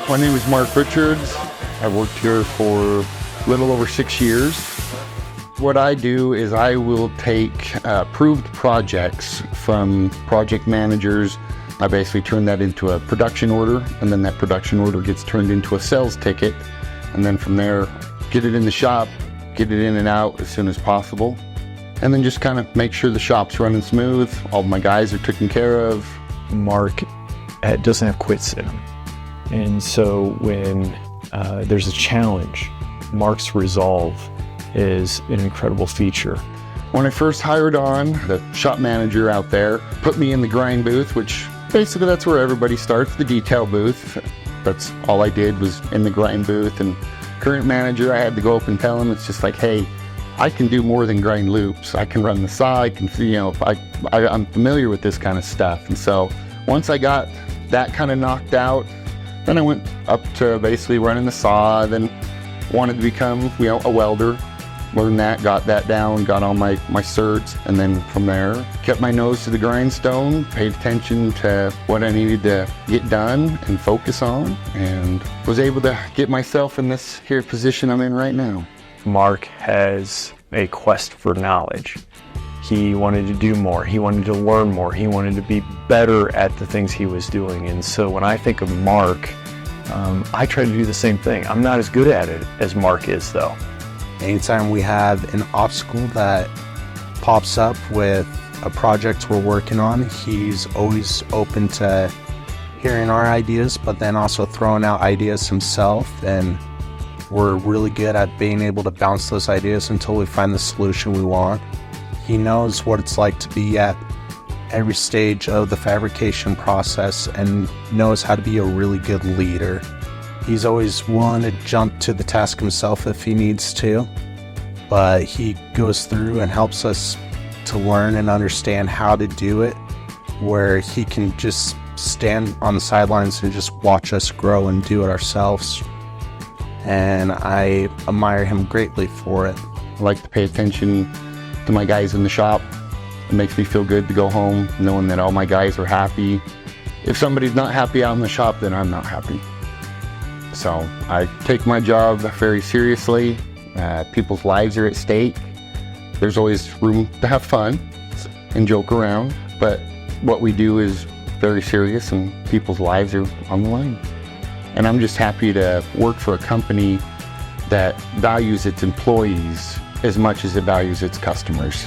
My name is Mark Richards. I've worked here for a little over 6 years. What I do is I will take approved projects from project managers. I basically turn that into a production order, and then that production order gets turned into a sales ticket. And then from there, get it in the shop, get it in and out as soon as possible. And then just kind of make sure the shop's running smooth. All my guys are taken care of. Mark doesn't have quits in him. And so when there's a challenge, Mark's resolve is an incredible feature. When I first hired on, the shop manager out there put me in the grind booth, which basically that's where everybody starts, the detail booth. That's all I did was in the grind booth. And current manager, I had to go up and tell him, it's just like, hey, I can do more than grind loops. I can run the saw, I can, I'm familiar with this kind of stuff. And so once I got that kind of knocked out, then I went up to basically running the saw, then wanted to become, a welder. Learned that, got that down, got all my certs, and then from there, kept my nose to the grindstone, paid attention to what I needed to get done and focus on, and was able to get myself in this here position I'm in right now. Mark has a quest for knowledge. He wanted to do more, he wanted to learn more, he wanted to be better at the things he was doing. And so when I think of Mark, I try to do the same thing. I'm not as good at it as Mark is though. Anytime we have an obstacle that pops up with a project we're working on, he's always open to hearing our ideas, but then also throwing out ideas himself. And we're really good at being able to bounce those ideas until we find the solution we want. He knows what it's like to be at every stage of the fabrication process and knows how to be a really good leader. He's always willing to jump to the task himself if he needs to, but he goes through and helps us to learn and understand how to do it, where he can just stand on the sidelines and just watch us grow and do it ourselves. And I admire him greatly for it. I like to pay attention to my guys in the shop. It makes me feel good to go home knowing that all my guys are happy. If somebody's not happy out in the shop, then I'm not happy. So I take my job very seriously. People's lives are at stake. There's always room to have fun and joke around, but what we do is very serious and people's lives are on the line. And I'm just happy to work for a company that values its employees as much as it values its customers.